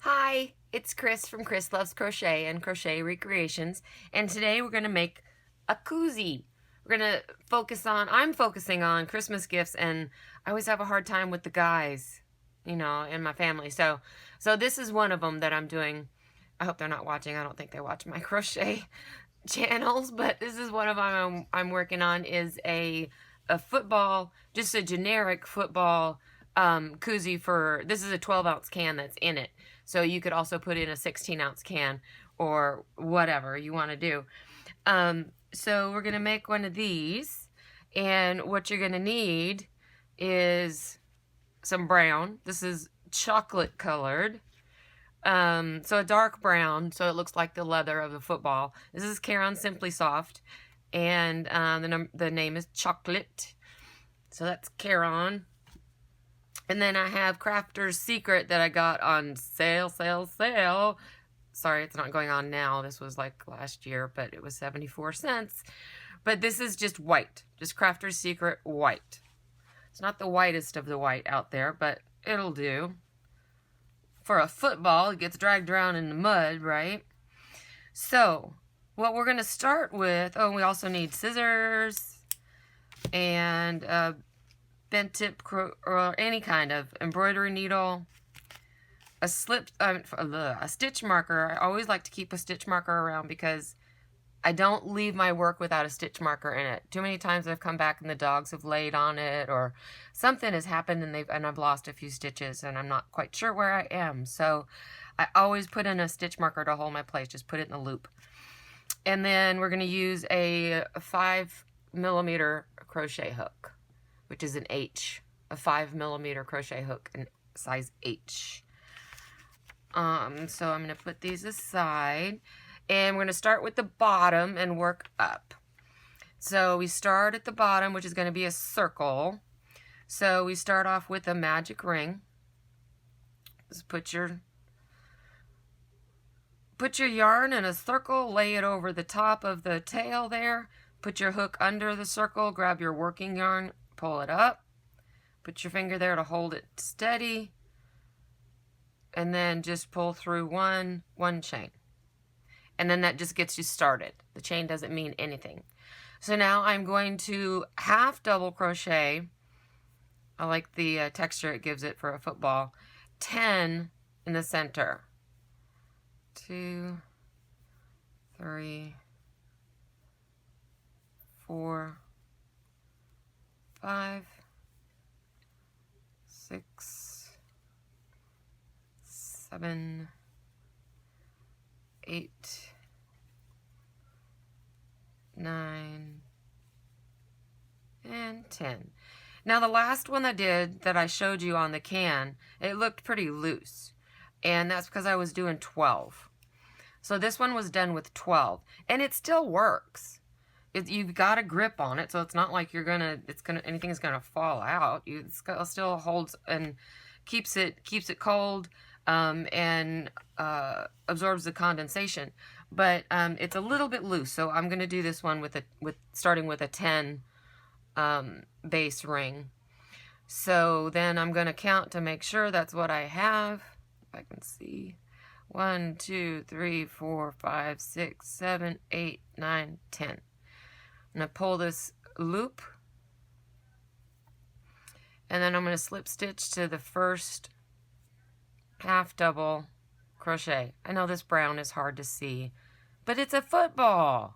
Hi, it's Chris from Chris Loves Crochet and Crochet Recreations, and today we're going to make a koozie. We're going to I'm focusing on Christmas gifts, and I always have a hard time with the guys, in my family. So this is one of them that I'm doing. I hope they're not watching. I don't think they watch my crochet channels, but this is one of them I'm working on is a football, just a generic football koozie this is a 12-ounce can that's in it. So you could also put in a 16-ounce can or whatever you want to do. So we're going to make one of these. And what you're going to need is some brown. This is chocolate colored. So a dark brown, so it looks like the leather of the football. This is Caron Simply Soft. And the name is Chocolate. So that's Caron. And then I have Crafter's Secret that I got on sale. Sorry, it's not going on now. This was like last year, but it was 74 cents. But this is just white. Just Crafter's Secret white. It's not the whitest of the white out there, but it'll do. For a football, it gets dragged around in the mud, right? So, what we're going to start with... Oh, we also need scissors and... bent tip or any kind of embroidery needle, a stitch marker. I always like to keep a stitch marker around because I don't leave my work without a stitch marker in it. Too many times I've come back and the dogs have laid on it or something has happened and I've lost a few stitches and I'm not quite sure where I am. So I always put in a stitch marker to hold my place. Just put it in a loop. And then we're going to use a 5mm crochet hook, which is an H, a 5mm crochet hook in size H. So I'm going to put these aside, and we're going to start with the bottom and work up. So we start at the bottom, which is going to be a circle. So we start off with a magic ring. Just put your yarn in a circle, lay it over the top of the tail there, put your hook under the circle, grab your working yarn, pull it up, put your finger there to hold it steady, and then just pull through one chain. And then that just gets you started. The chain doesn't mean anything. So now I'm going to half double crochet. I like the texture it gives it for a football. 10 in the center. 2, 3, 4, 5, 6, 7, 8, 9, and 10. Now the last one that I showed you on the can, it looked pretty loose. And that's because I was doing 12. So this one was done with 12. And it still works. You've got a grip on it, so it's not like anything's gonna fall out. It still holds and keeps it cold and absorbs the condensation. But it's a little bit loose, so I'm gonna do this one starting with a 10 base ring. So then I'm gonna count to make sure that's what I have. If I can see. 1, 2, 3, 4, 5, 6, 7, 8, 9, 10. I'm going to pull this loop, and then I'm going to slip stitch to the first half double crochet. I know this brown is hard to see, but it's a football.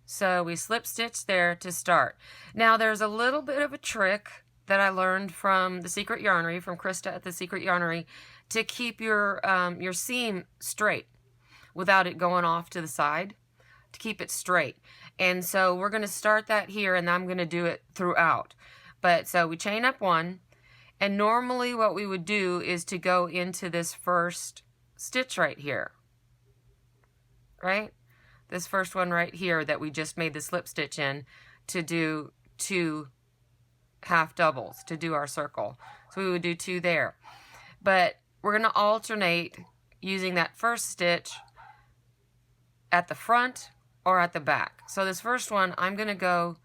So we slip stitch there to start. Now there's a little bit of a trick that I learned from the Secret Yarnery, from Krista at the Secret Yarnery, to keep your seam straight without it going off to the side, to keep it straight. And so we're going to start that here, and I'm going to do it throughout. But so we chain up one, and normally what we would do is to go into this first stitch right here, right? This first one right here that we just made the slip stitch in to do 2 half doubles, to do our circle. So we would do 2 there. But we're going to alternate using that first stitch at the front or at the back. So this first one, I'm going to go,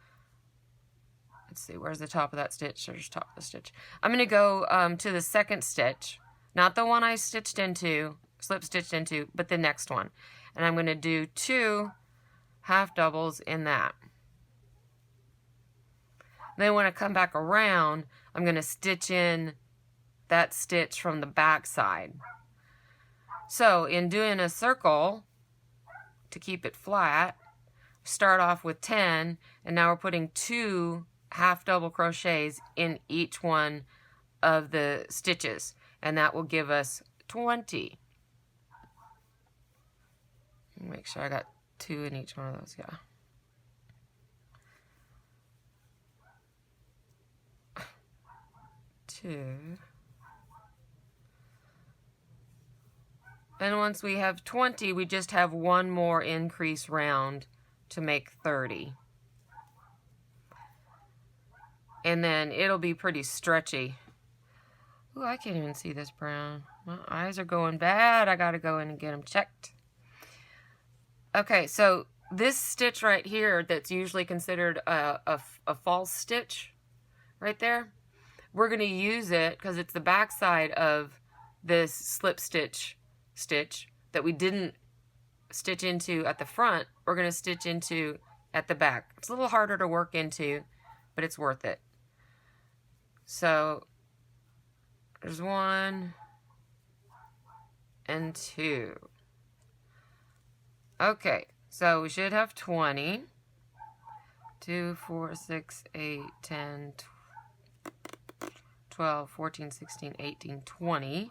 let's see, where's the top of that stitch? There's the top of the stitch. I'm going to go to the second stitch Not the one I stitched into, slip stitched into, but the next one. And I'm going to do 2 half doubles in that. Then when I come back around, I'm going to stitch in that stitch from the back side. So in doing a circle, to keep it flat, start off with 10, and now we're putting 2 half double crochets in each one of the stitches, and that will give us 20. Make sure I got 2 in each one of those, yeah. And once we have 20, we just have one more increase round to make 30. And then it'll be pretty stretchy. Ooh, I can't even see this brown. My eyes are going bad. I gotta go in and get them checked. Okay, so this stitch right here that's usually considered a false stitch right there, we're going to use it because it's the back side of this slip stitch that we didn't stitch into at the front. We're going to stitch into at the back. It's a little harder to work into, but it's worth it. So there's 1 and 2. Okay, so we should have 20. 2, 4, 6, 8, 10, 12, 14, 16, 18, 20.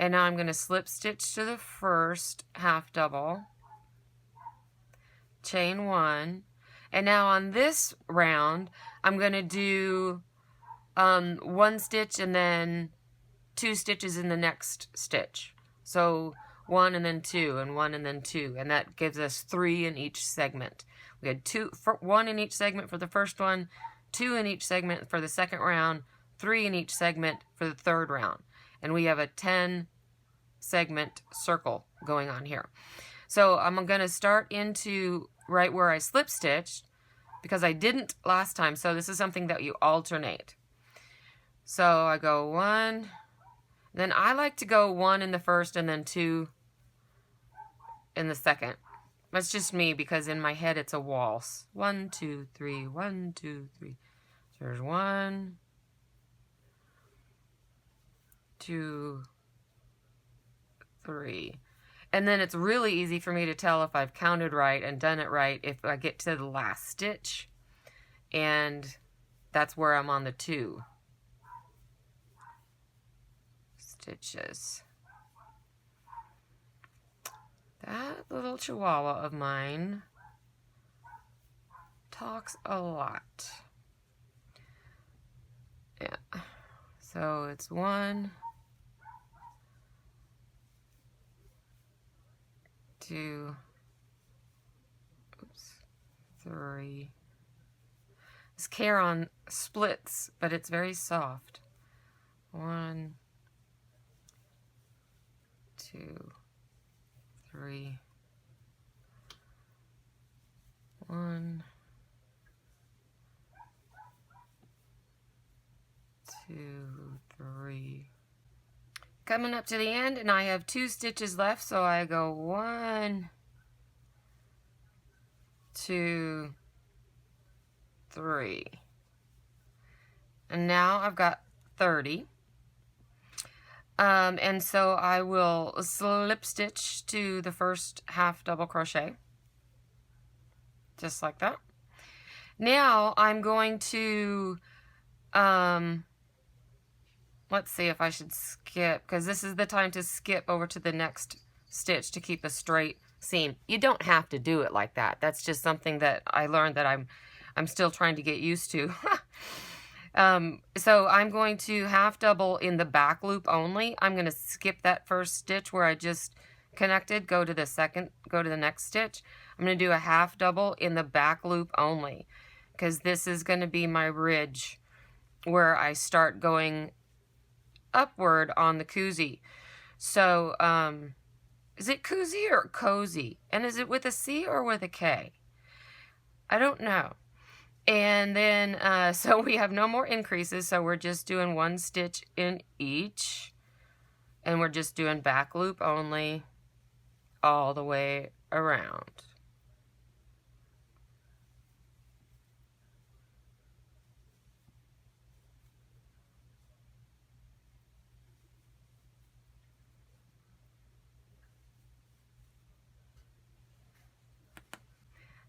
And now I'm going to slip stitch to the first half double, chain 1. And now on this round, I'm going to do 1 stitch and then 2 stitches in the next stitch. So 1 and then 2 and 1 and then 2, and that gives us 3 in each segment. We had 1 in each segment for the first one, 2 in each segment for the second round, 3 in each segment for the third round, and we have a 10 segment circle going on here. So I'm going to start into right where I slip stitched because I didn't last time, so this is something that you alternate. So I go 1, then I like to go 1 in the first and then 2 in the second. That's just me because in my head it's a waltz. 1, 2, 3, 1, 2, 3. So there's 1, 2, 3. And then it's really easy for me to tell if I've counted right and done it right if I get to the last stitch. And that's where I'm on the 2 stitches. That little chihuahua of mine talks a lot. Yeah. So it's 1, 2, 3. This Caron splits, but it's very soft. 1, 2, 3. 1, 2, 3. Coming up to the end, and I have 2 stitches left, so I go 1, 2, 3. And now I've got 30. And so I will slip stitch to the first half double crochet, just like that. Now I'm going to, let's see if I should skip, because this is the time to skip over to the next stitch to keep a straight seam. You don't have to do it like that. That's just something that I learned that I'm still trying to get used to. So I'm going to half double in the back loop only. I'm going to skip that first stitch where I just connected, go to the next stitch. I'm going to do a half double in the back loop only, because this is going to be my ridge where I start going upward on the koozie. So, is it koozie or cozy? And is it with a C or with a K? I don't know. And then, so we have no more increases, so we're just doing 1 stitch in each. And we're just doing back loop only all the way around.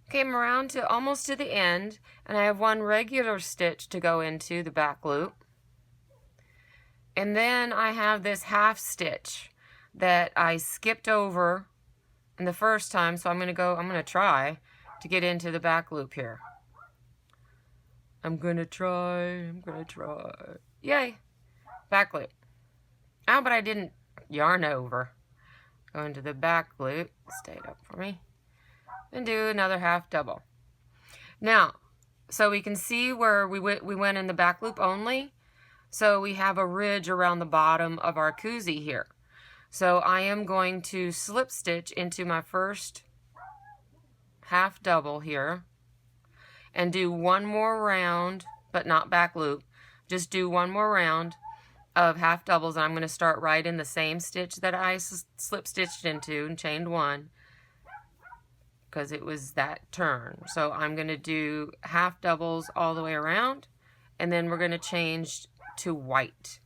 Came around to almost to the end, and I have one regular stitch to go into the back loop. And then I have this half stitch that I skipped over in the first time, so I'm going to try to get into the back loop here. I'm going to try. Yay! Back loop. Oh, but I didn't yarn over. Go into the back loop. Stayed up for me. And do another half double. Now, so we can see where we went in the back loop only. So we have a ridge around the bottom of our koozie here. So I am going to slip stitch into my first half double here and do one more round, but not back loop. Just do one more round of half doubles, and I'm going to start right in the same stitch that I slip stitched into and chained one, because it was that turn. So I'm going to do half doubles all the way around, and then we're going to change to white.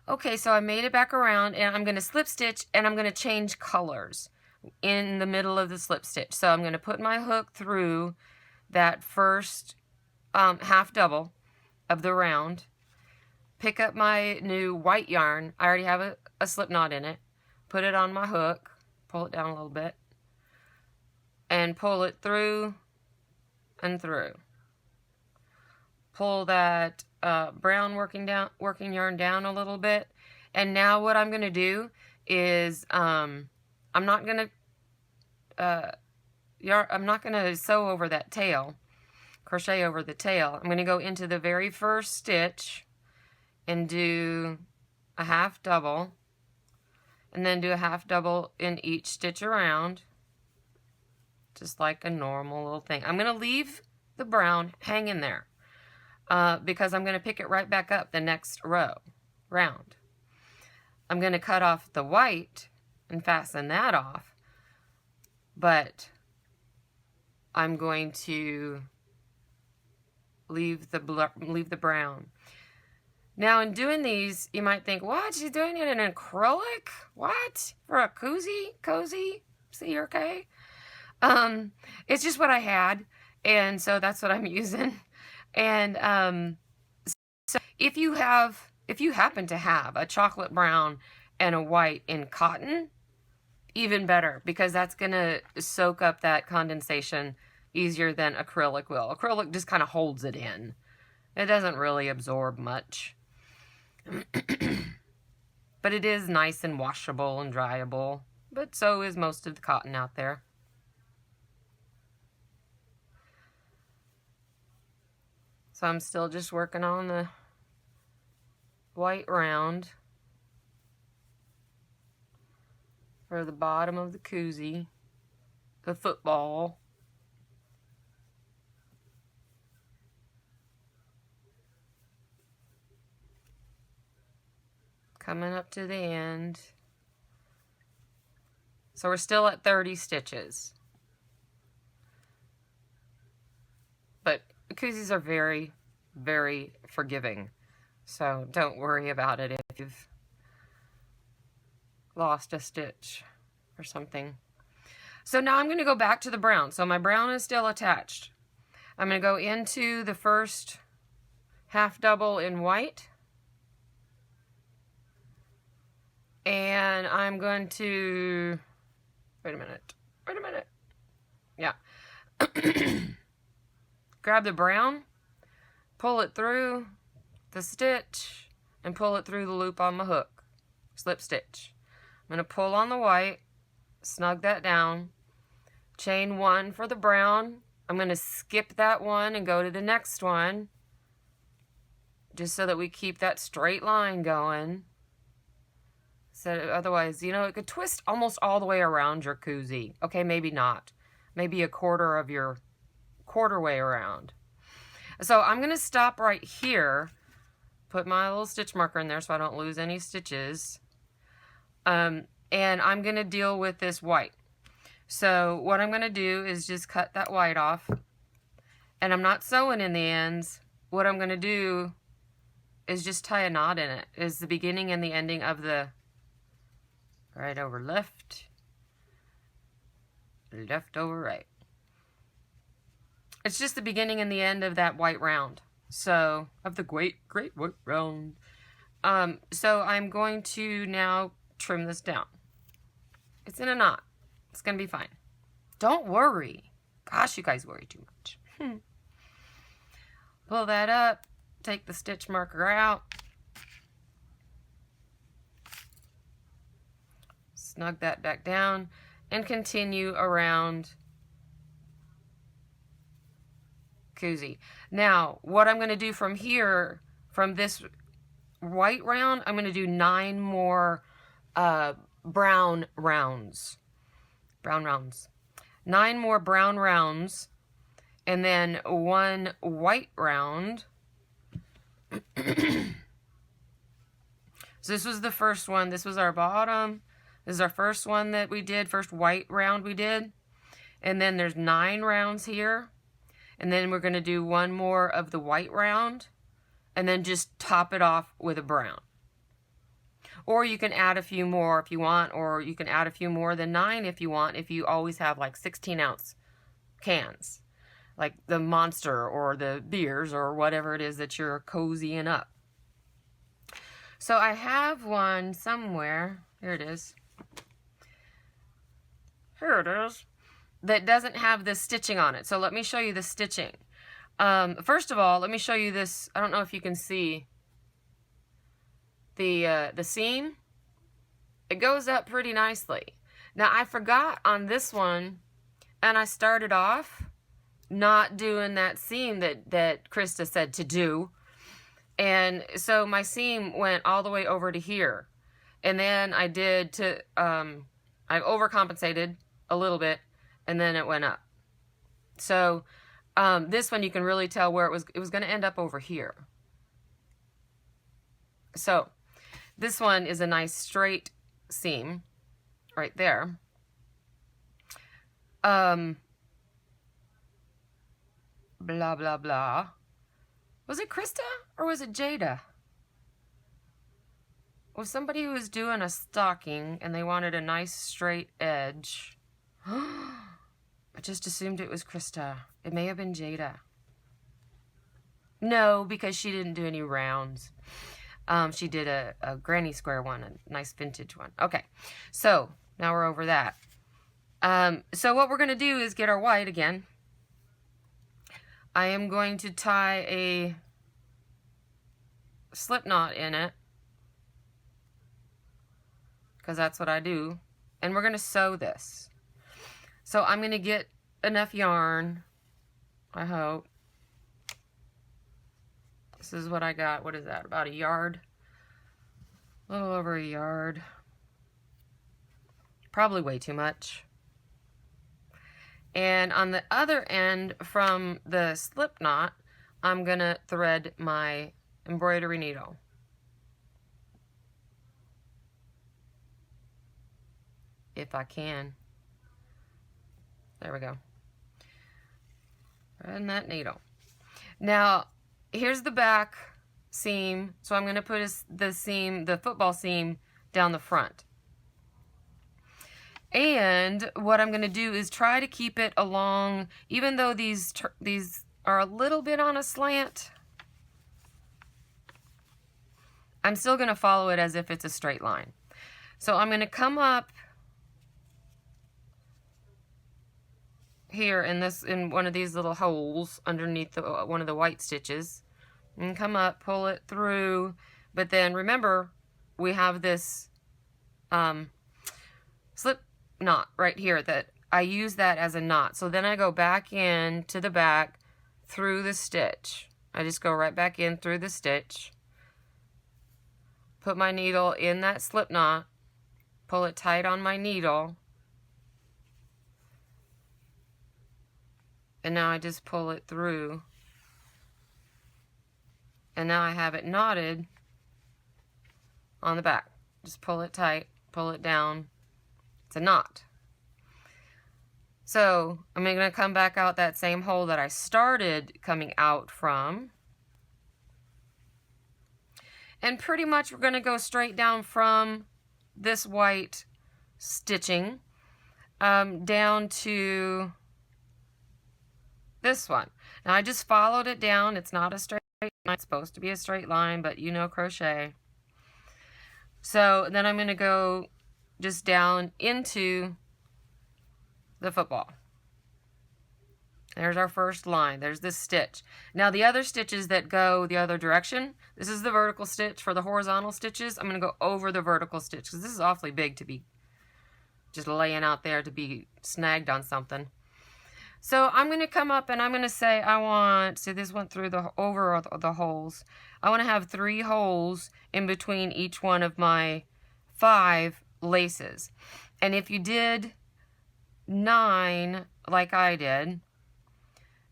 Okay, so I made it back around, and I'm going to slip stitch, and I'm going to change colors in the middle of the slip stitch. So I'm going to put my hook through that first half double of the round, pick up my new white yarn. I already have a slip knot in it. Put it on my hook, pull it down a little bit, and pull it through and through. Pull that brown working yarn down a little bit. And now what I'm going to do is I'm not going to sew over that tail, crochet over the tail. I'm going to go into the very first stitch and do a half double, and then do a half double in each stitch around, just like a normal little thing. I'm going to leave the brown hanging there because I'm going to pick it right back up the next round. I'm going to cut off the white and fasten that off, but I'm going to leave the brown. Now, in doing these, you might think, what? She's doing it in acrylic? What? For a cozy? C-R-K? It's just what I had, and so that's what I'm using. And so if you happen to have a chocolate brown and a white in cotton, even better, because that's going to soak up that condensation easier than acrylic will. Acrylic just kind of holds it in. It doesn't really absorb much. But it is nice and washable and dryable. But so is most of the cotton out there. So I'm still just working on the white round for the bottom of the koozie, the football. Coming up to the end. So we're still at 30 stitches. But koozies are very, very forgiving. So don't worry about it if you've lost a stitch or something. So now I'm going to go back to the brown. So my brown is still attached. I'm going to go into the first half double in white. And I'm going to, wait a minute. Yeah. Grab the brown, pull it through the stitch, and pull it through the loop on my hook. Slip stitch. I'm going to pull on the white, snug that down, chain one for the brown. I'm going to skip that one and go to the next one, just so that we keep that straight line going. So otherwise, it could twist almost all the way around your koozie. Okay, maybe not. Maybe a quarter of your quarter way around. So I'm going to stop right here, put my little stitch marker in there so I don't lose any stitches. And I'm going to deal with this white. So what I'm going to do is just cut that white off. And I'm not sewing in the ends. What I'm going to do is just tie a knot in it. Is the beginning and the ending of the right over left, left over right. It's just the beginning and the end of that white round. So, of the great white round. So I'm going to now trim this down. It's in a knot. It's going to be fine. Don't worry. Gosh, you guys worry too much. Pull that up. Take the stitch marker out. Snug that back down. And continue around koozie. Now, what I'm going to do from here, from this white round, I'm going to do 9 more brown rounds. 9 more brown rounds, and then 1 white round. So this was the first one. This was our bottom. This is our first one that we did, first white round we did. And then there's 9 rounds here. And then we're going to do 1 more of the white round, and then just top it off with a brown. Or you can add a few more if you want, or you can add a few more than 9 if you want, if you always have like 16-ounce cans, like the Monster or the beers or whatever it is that you're cozying up. So I have one somewhere, here it is. Here it is. That doesn't have the stitching on it. So let me show you the stitching. First of all, let me show you this. I don't know if you can see the seam. It goes up pretty nicely. Now I forgot on this one, and I started off not doing that seam that Krista said to do. And so my seam went all the way over to here. And then I did I overcompensated a little bit, and then it went up. So this one you can really tell where it was going to end up over here. So this one is a nice straight seam right there. Blah, blah, blah. Was it Krista or was it Jada? Was somebody who was doing a stocking and they wanted a nice straight edge. I just assumed it was Krista. It may have been Jada. No, because she didn't do any rounds. She did a granny square one, a nice vintage one. Okay, so now we're over that. So what we're going to do is get our white again. I am going to tie a slip knot in it, because that's what I do. And we're going to sew this. So I'm going to get enough yarn, I hope. This is what I got. What is that? About a yard? A little over a yard. Probably way too much. And on the other end from the slip knot, I'm going to thread my embroidery needle. If I can. There we go. Threading that needle. Now, here's the back seam. So I'm going to put the football seam down the front. And what I'm going to do is try to keep it along, even though these are a little bit on a slant, I'm still going to follow it as if it's a straight line. So I'm going to come up here in one of these little holes underneath one of the white stitches, and come up, pull it through. But then remember, we have this slip knot right here that I use that as a knot. So then I go back in to the back through the stitch. I just go right back in through the stitch, put my needle in that slip knot, pull it tight on my needle, and now I just pull it through And now I have it knotted on the back. Just pull it tight, pull it down. It's a knot. So I'm going to come back out that same hole that I started coming out from. And pretty much we're going to go straight down from this white stitching down to this one. Now I just followed it down. It's not a straight line. It's supposed to be a straight line, but you know crochet. So then I'm going to go just down into the football. There's our first line. There's this stitch. Now the other stitches that go the other direction, this is the vertical stitch. For the horizontal stitches, I'm going to go over the vertical stitch because this is awfully big to be just laying out there to be snagged on something. So I'm going to come up and I'm going to say I want, see this went through the over the holes. I want to have 3 holes in between each one of my 5 laces. And if you did 9 like I did,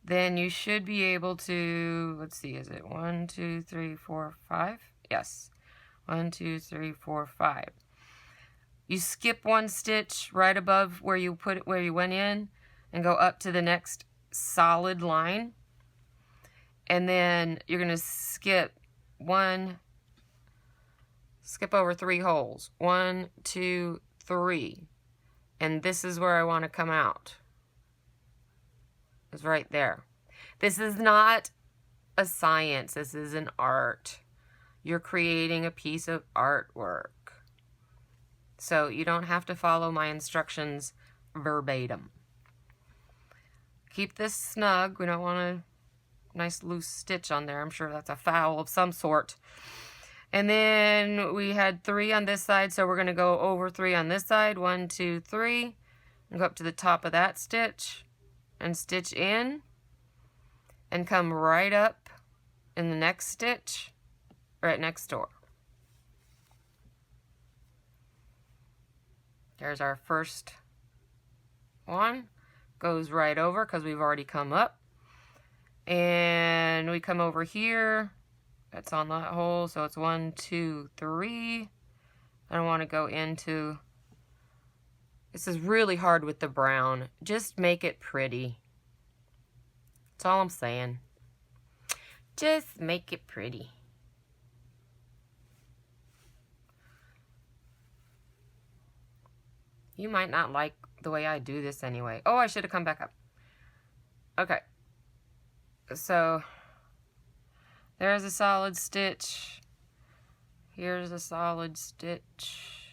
then you should be able to, let's see, is it 1, 2, 3, 4, 5? Yes. 1, 2, 3, 4, 5. You skip 1 stitch right above where you put it, where you went in, and go up to the next solid line. And then you're going to skip over 3 holes. 1, 2, 3. And this is where I want to come out. It's right there. This is not a science. This is an art. You're creating a piece of artwork. So you don't have to follow my instructions verbatim. Keep this snug. We don't want a nice loose stitch on there. I'm sure that's a foul of some sort. And then we had 3 on this side, so we're going to go over 3 on this side. 1, 2, 3. And go up to the top of that stitch and stitch in and come right up in the next stitch right next door. There's our first one. Goes right over because we've already come up. And we come over here. That's on that hole, so it's 1, 2, 3. I want to go into, this is really hard with the brown. Just make it pretty. That's all I'm saying. Just make it pretty. You might not like the way I do this anyway. Oh, I should have come back up. Okay. So there's a solid stitch. Here's a solid stitch.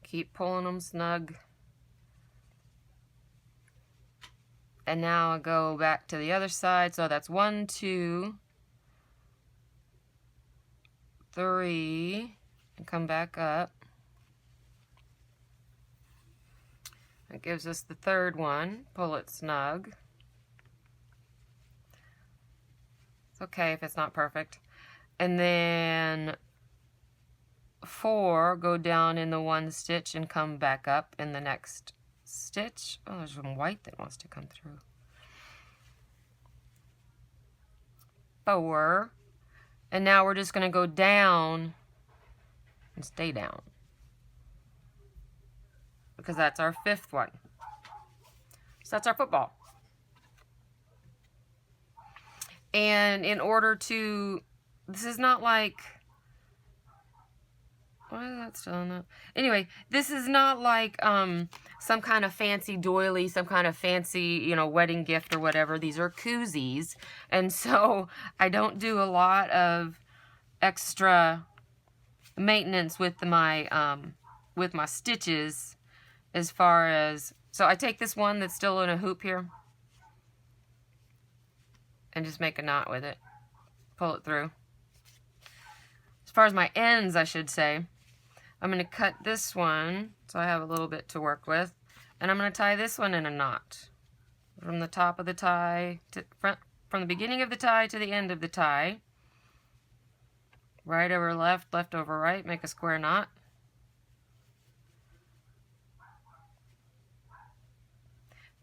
Keep pulling them snug. And now I'll go back to the other side. So that's 1, 2, 3, and come back up. That gives us the third one. Pull it snug. It's okay if it's not perfect. And then 4, go down in the 1 stitch and come back up in the next stitch. Oh, there's some white that wants to come through. 4. And now we're just going to go down and stay down. Because that's our 5th one. So that's our football. And in order to, this is not like, why is that still on that? Anyway, this is not like some kind of fancy doily, some kind of fancy, you know, wedding gift or whatever. These are koozies. And so I don't do a lot of extra maintenance with my stitches as far as, so I take this one that's still in a hoop here and just make a knot with it. Pull it through. As far as my ends, I should say, I'm going to cut this one so I have a little bit to work with, and I'm going to tie this one in a knot from the top of the tie to from the beginning of the tie to the end of the tie. Right over left, left over right, make a square knot.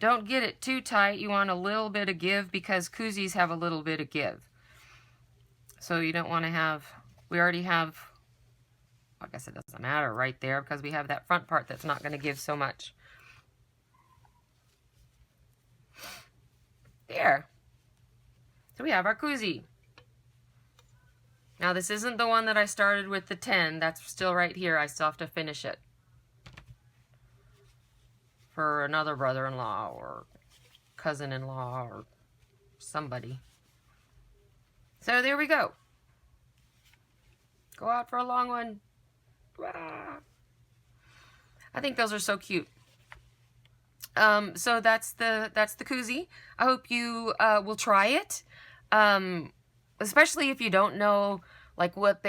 Don't get it too tight. You want a little bit of give because koozies have a little bit of give. So you don't want to have, we already have, I guess it doesn't matter right there because we have that front part that's not going to give so much. There. So we have our koozie. Now this isn't the one that I started with the 10. That's still right here. I still have to finish it for another brother-in-law or cousin-in-law or somebody. So there we go. Go out for a long one. I think those are so cute. So that's the koozie. I hope you will try it. Especially if you don't know like what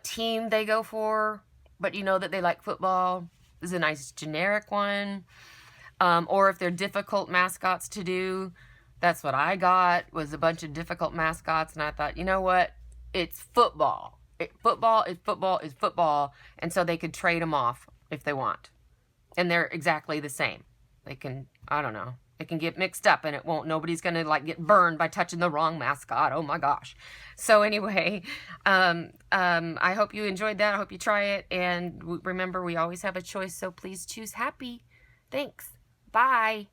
team they go for, but you know that they like football. This is a nice generic one. Or if they're difficult mascots to do. That's what I got, was a bunch of difficult mascots, and I thought, you know what? It's football. Football is football is football, and so they could trade them off if they want. And they're exactly the same. They can, I don't know, it can get mixed up, and it won't, nobody's going to like get burned by touching the wrong mascot. Oh my gosh. So anyway, I hope you enjoyed that. I hope you try it, and remember, we always have a choice, so please choose happy. Thanks. Bye.